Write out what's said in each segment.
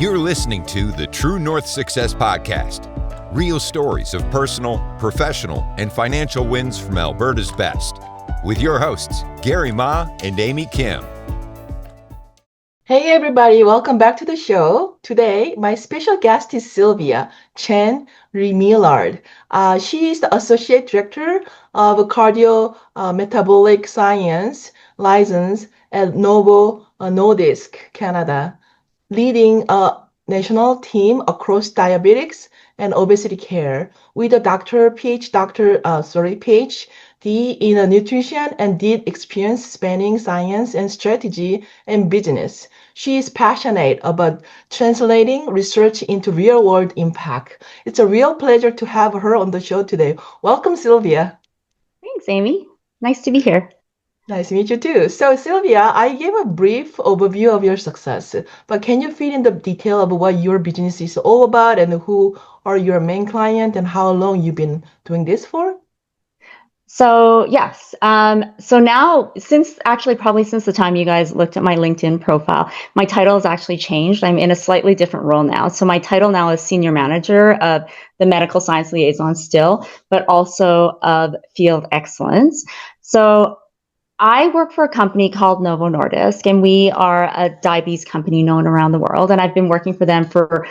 You're listening to the True North Success Podcast. Real stories of personal, professional, and financial wins from Alberta's best. With your hosts, Gary Ma and Amy Kim. Hey everybody, welcome back to the show. Today, my special guest is Sylvia Chan Remillard. She is the Associate Director of Cardio Metabolic Science license at Novo Nordisk, Canada, leading a national team across diabetics and obesity care with a PhD in nutrition and deep experience spanning science and strategy and business. She is passionate about translating research into real-world impact. It's a real pleasure to have her on the show today. Welcome, Sylvia. Thanks, Amy. Nice to be here. Nice to meet you too. So, Sylvia, I gave a brief overview of your success, but can you fill in the detail of what your business is all about and who are your main client and how long you've been doing this for? So yes. So now, probably since the time you guys looked at my LinkedIn profile, my title has actually changed. I'm in a slightly different role now. So my title now is Senior Manager of the Medical Science Liaison still, but also of Field Excellence. So I work for a company called Novo Nordisk, and we are a diabetes company known around the world. And I've been working for them for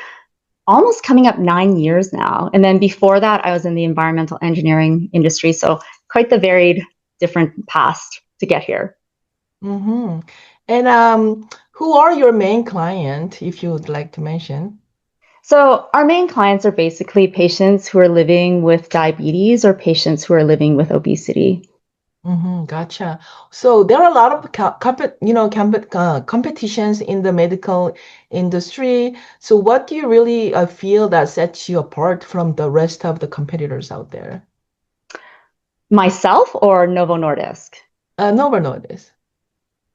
almost coming up 9 years now. And then before that, I was in the environmental engineering industry. So quite the varied, different past to get here. Mm-hmm. And who are your main client, if you would like to mention? So our main clients are basically patients who are living with diabetes or patients who are living with obesity. Mm-hmm, gotcha. So there are a lot of competitions in the medical industry. So what do you really feel that sets you apart from the rest of the competitors out there? Myself or Novo Nordisk? Novo Nordisk.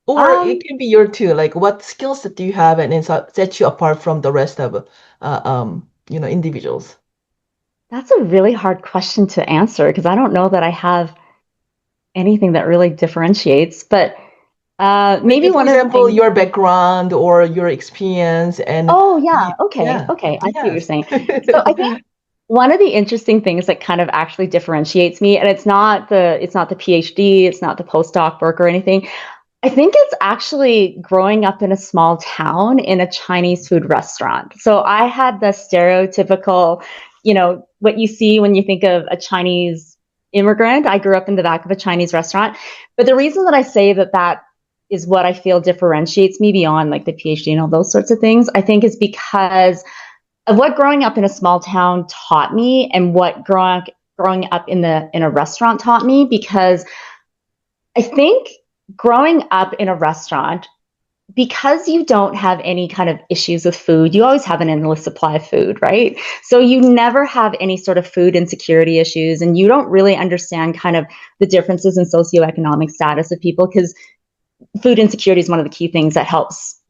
Or it can be your two. Like what skills that do you have and it sets you apart from the rest of individuals? That's a really hard question to answer because I don't know that I have anything that really differentiates, but maybe for example, your background or your experience and okay, I see what you're saying. So I think one of the interesting things that kind of actually differentiates me, and it's not the PhD, it's not the postdoc work or anything. I think it's actually growing up in a small town in a Chinese food restaurant. So I had the stereotypical, what you see when you think of a Chinese immigrant. I grew up in the back of a Chinese restaurant. But the reason that I say that is what I feel differentiates me beyond like the PhD and all those sorts of things, I think is because of what growing up in a small town taught me and what growing up in a restaurant taught me, because I think growing up in a restaurant, because you don't have any kind of issues with food, you always have an endless supply of food, right? So you never have any sort of food insecurity issues, and you don't really understand kind of the differences in socioeconomic status of people, because food insecurity is one of the key things that helps,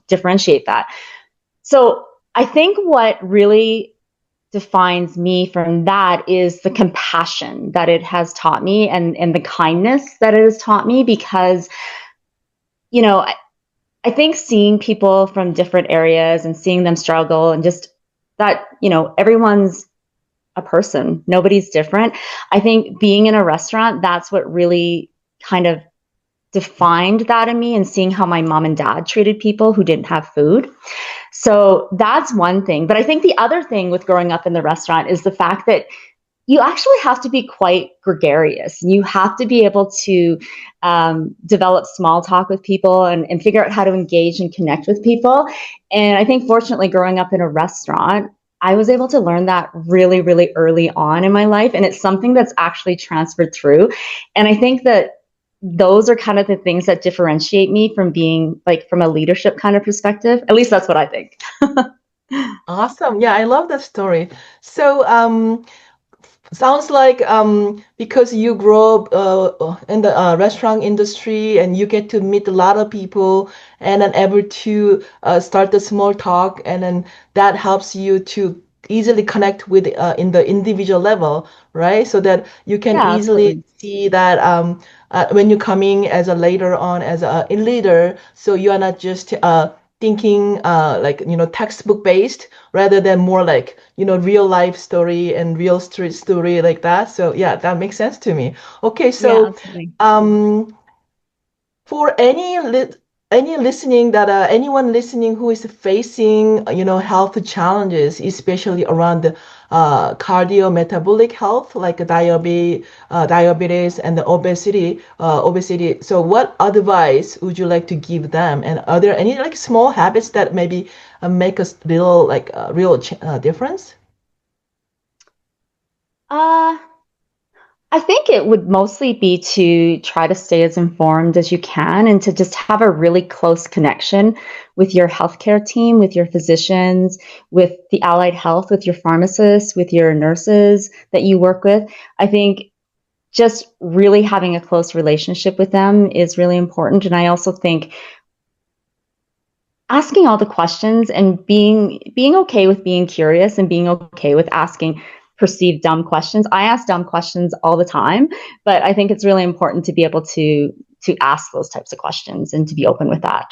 differentiate that. So I think what really defines me from that is the compassion that it has taught me and the kindness that it has taught me, because, I think seeing people from different areas and seeing them struggle and just that, everyone's a person, nobody's different. I think being in a restaurant, that's what really kind of defined that in me, and seeing how my mom and dad treated people who didn't have food. So that's one thing. But I think the other thing with growing up in the restaurant is the fact that you actually have to be quite gregarious, and you have to be able to develop small talk with people and figure out how to engage and connect with people. And I think fortunately growing up in a restaurant, I was able to learn that really, really early on in my life. And it's something that's actually transferred through. And I think that those are kind of the things that differentiate me from being from a leadership kind of perspective. At least that's what I think. Awesome. Yeah, I love that story. So, sounds like because you grow up in the restaurant industry and you get to meet a lot of people and then able to start the small talk, and then that helps you to easily connect with in the individual level, right? So that you can easily see that when you're coming as a later on as a leader, so you are not just thinking like, textbook based rather than more like, real life story and real street story like that. So yeah, that makes sense to me. Okay, Yeah, so absolutely. For any listening that anyone listening who is facing health challenges, especially around the cardiometabolic health like diabetes and the obesity. So what advice would you like to give them? And are there any like small habits that maybe make a real difference? Uh, I think it would mostly be to try to stay as informed as you can and to just have a really close connection with your healthcare team, with your physicians, with the allied health, with your pharmacists, with your nurses that you work with. I think just really having a close relationship with them is really important. And I also think asking all the questions and being okay with being curious and being okay with asking perceived dumb questions. I ask dumb questions all the time, but I think it's really important to be able to ask those types of questions and to be open with that.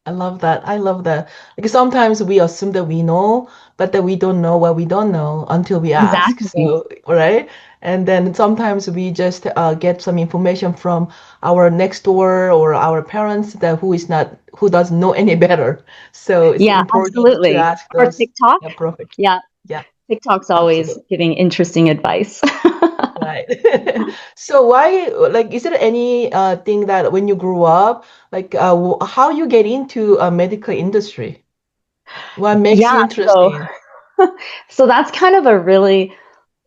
I love that. I love that. Because sometimes we assume that we know, but that we don't know what we don't know until we ask. Exactly. So, right? And then sometimes we just get some information from our next door or our parents that who doesn't know any better. So it's Yeah, important to absolutely. ask Or those. TikTok. Yeah, perfect. Yeah, Yeah, TikTok's always absolutely. giving interesting advice. Right. So why, like, is there any thing that when you grew up, like, how you get into a medical industry? What makes you Yeah, so interesting? so that's kind of a really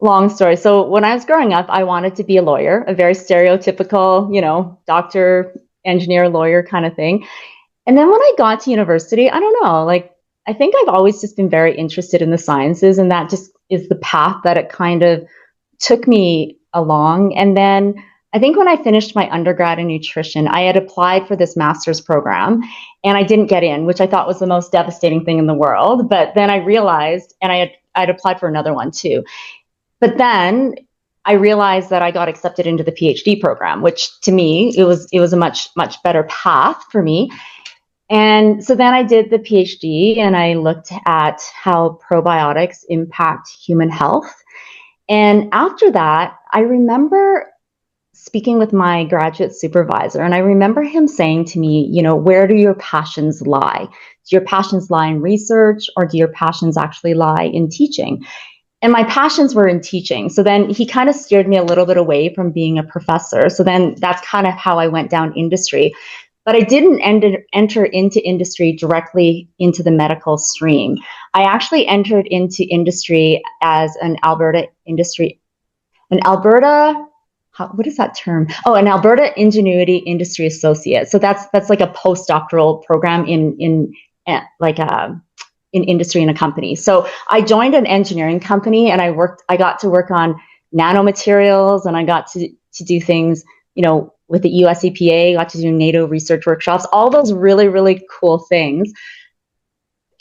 long story. So when I was growing up, I wanted to be a lawyer, a very stereotypical, doctor, engineer, lawyer kind of thing. And then when I got to university, I don't know, like I think I've always just been very interested in the sciences, and that just is the path that it kind of took me along. And then I think when I finished my undergrad in nutrition, I had applied for this master's program and I didn't get in, which I thought was the most devastating thing in the world. But then I realized, and I'd applied for another one too. But then I realized that I got accepted into the PhD program, which to me it was a much better path for me. And so then I did the PhD and I looked at how probiotics impact human health. And after that, I remember speaking with my graduate supervisor, and I remember him saying to me, where do your passions lie? Do your passions lie in research, or do your passions actually lie in teaching? And my passions were in teaching. So then he kind of steered me a little bit away from being a professor. So then that's kind of how I went down industry. But I didn't enter into industry directly into the medical stream. I actually entered into industry as an Alberta, what is that term? Oh, an Alberta Ingenuity Industry Associate. So that's like a postdoctoral program in industry in a company. So I joined an engineering company and I got to work on nanomaterials, and I got to do things, with the US EPA, got to do NATO research workshops, all those really, really cool things.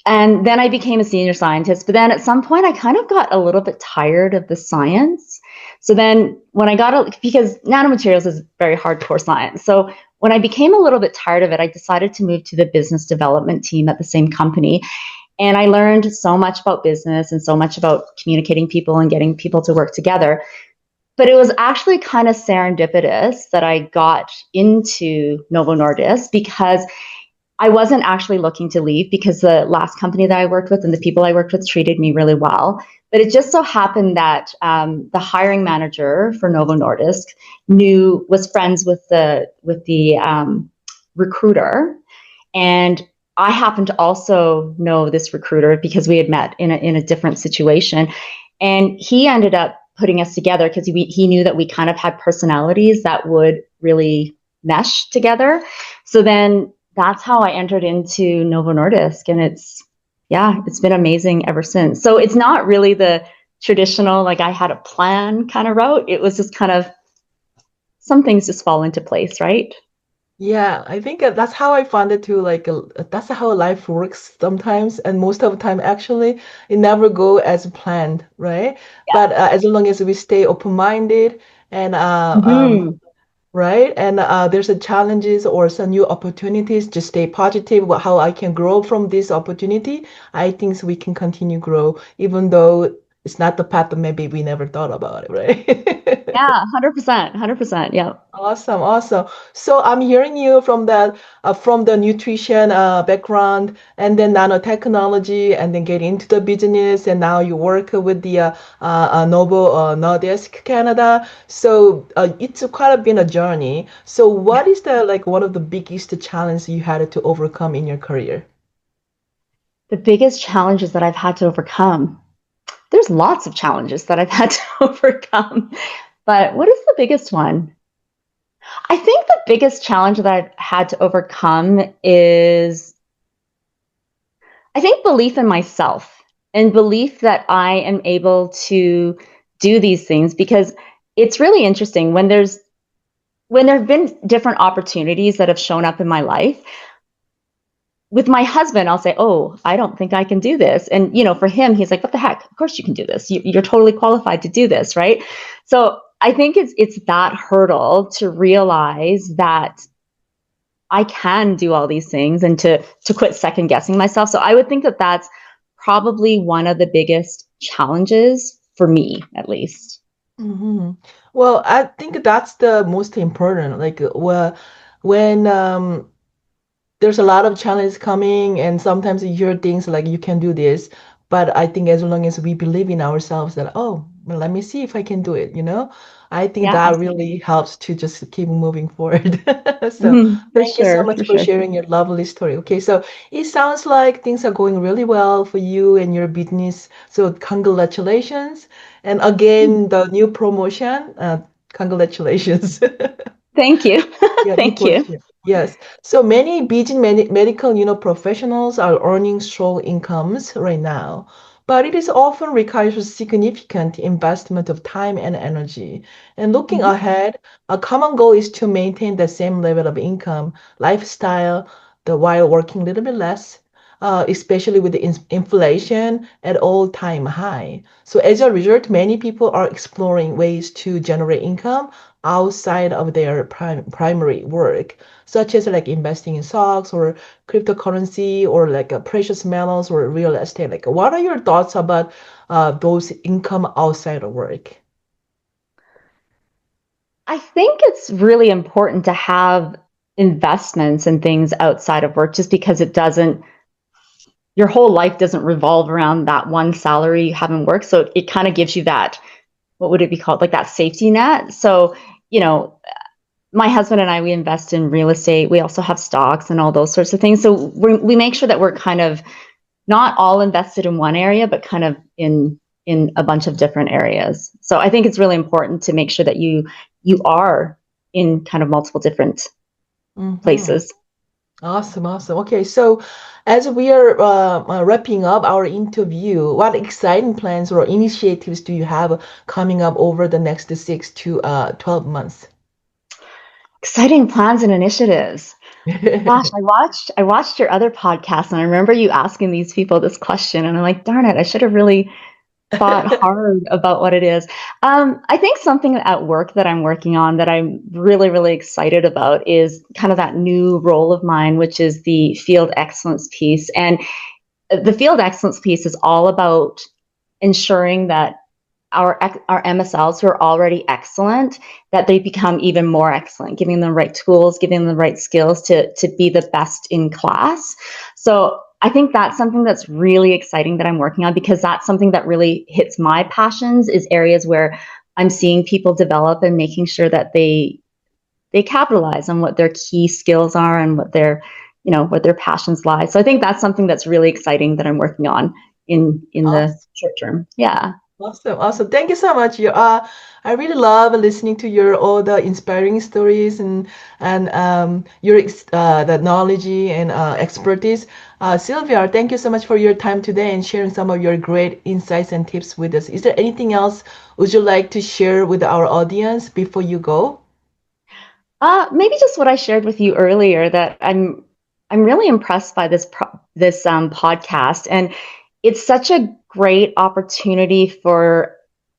And then I became a senior scientist. But then at some point, I kind of got a little bit tired of the science. So then when because nanomaterials is very hardcore science. So when I became a little bit tired of it, I decided to move to the business development team at the same company. And I learned so much about business and so much about communicating people and getting people to work together. But it was actually kind of serendipitous that I got into Novo Nordisk, because I wasn't actually looking to leave, because the last company that I worked with and the people I worked with treated me really well. But it just so happened that the hiring manager for Novo Nordisk was friends with the recruiter, and I happened to also know this recruiter because we had met in a different situation, and he ended up putting us together because he knew that we kind of had personalities that would really mesh together. So then that's how I entered into Novo Nordisk, and it's been amazing ever since. So it's not really the traditional, like I had a plan kind of route. It was just kind of some things just fall into place, right? Yeah, I think that's how I found it too. Like that's how life works sometimes, and most of the time, actually, it never go as planned, right? Yeah. But as long as we stay open-minded and Mm-hmm. right? And there's a challenges or some new opportunities. Just stay positive. How I can grow from this opportunity. I think we can continue grow, even though it's not the path that maybe we never thought about it, right? Yeah, 100%, 100%. Yeah. Awesome, awesome. So I'm hearing you from the nutrition background, and then nanotechnology, and then get into the business, and now you work with the Novo Nordisk Canada. So it's quite been a journey. So what is the like one of the biggest challenges you had to overcome in your career? The biggest challenges that I've had to overcome. There's lots of challenges that I've had to overcome, but what is the biggest one? I think the biggest challenge that I've had to overcome is, I think, belief in myself and belief that I am able to do these things, because it's really interesting when there have been different opportunities that have shown up in my life. With my husband, I'll say, "Oh, I don't think I can do this." And, for him, he's like, "What the heck? Of course you can do this. You're totally qualified to do this." Right. So I think it's that hurdle to realize that I can do all these things and to quit second guessing myself. So I would think that that's probably one of the biggest challenges for me, at least. Hmm. Well, I think that's the most important. Like, well, when there's a lot of challenges coming, and sometimes you hear things like you can do this, but I think as long as we believe in ourselves that, oh, well, let me see if I can do it, I think Yeah, that really helps to just keep moving forward. So for thank you so sure, much for for sure. sharing your lovely story. Okay, so it sounds like things are going really well for you and your business, so congratulations, and again the new promotion, congratulations. Thank you. Yeah, new Thank you. position. Yes. So many Beijing medical, professionals are earning strong incomes right now, but it is often requires a significant investment of time and energy. And looking Mhm. ahead, a common goal is to maintain the same level of income, lifestyle, while working a little bit less, especially with the inflation at all-time high. So as a result, many people are exploring ways to generate income outside of their primary work, such as like investing in stocks or cryptocurrency or like precious metals or real estate. Like, what are your thoughts about those income outside of work? I think it's really important to have investments and things outside of work, just because your whole life doesn't revolve around that one salary you have in work. So it kind of gives you that, what would it be called? Like that safety net. So, you know, my husband and I, we invest in real estate. We also have stocks and all those sorts of things. So we make sure that we're kind of not all invested in one area, but kind of in a bunch of different areas. So I think it's really important to make sure that you are in kind of multiple different Hmm. places. Awesome, awesome. Okay, so as we are wrapping up our interview, what exciting plans or initiatives do you have coming up over the next 6 to 12 months? Exciting plans and initiatives. Gosh, I watched your other podcast, and I remember you asking these people this question, and I'm like, darn it, I should have really thought hard about what it is. I think something at work that I'm working on that I'm really, really excited about is kind of that new role of mine, which is the field excellence piece. And the field excellence piece is all about ensuring that our MSLs who are already excellent, that they become even more excellent, giving them the right tools, giving them the right skills to be the best in class. So I think that's something that's really exciting that I'm working on, because that's something that really hits my passions, is areas where I'm seeing people develop and making sure that they capitalize on what their key skills are and what their passions lie. So I think that's something that's really exciting that I'm working on in the Awesome. short term. Yeah. Awesome, awesome. Thank you so much. I really love listening to your all the inspiring stories and your the knowledge and expertise. Sylvia, thank you so much for your time today and sharing some of your great insights and tips with us. Is there anything else would you like to share with our audience before you go? Maybe just what I shared with you earlier, that I'm really impressed by this podcast, and it's such a great opportunity for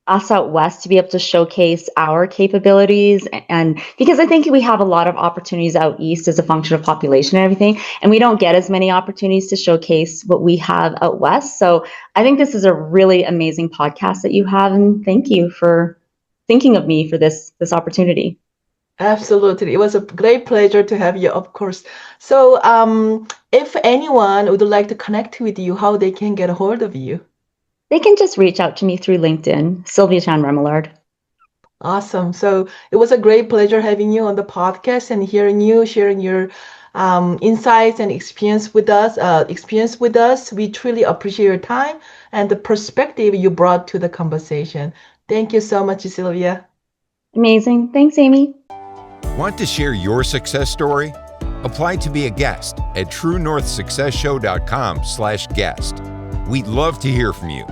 us out west to be able to showcase our capabilities. And because I think we have a lot of opportunities out east as a function of population and everything, and we don't get as many opportunities to showcase what we have out west. So I think this is a really amazing podcast that you have, and thank you for thinking of me for this opportunity. Absolutely. It was a great pleasure to have you, of course. So, if anyone would like to connect with you, how they can get a hold of you? They can just reach out to me through LinkedIn, Sylvia Chan Remillard. Awesome. So it was a great pleasure having you on the podcast and hearing you sharing your insights and experience with us. We truly appreciate your time and the perspective you brought to the conversation. Thank you so much, Sylvia. Amazing. Thanks, Amy. Want to share your success story? Apply to be a guest at truenorthsuccessshow.com/guest. We'd love to hear from you.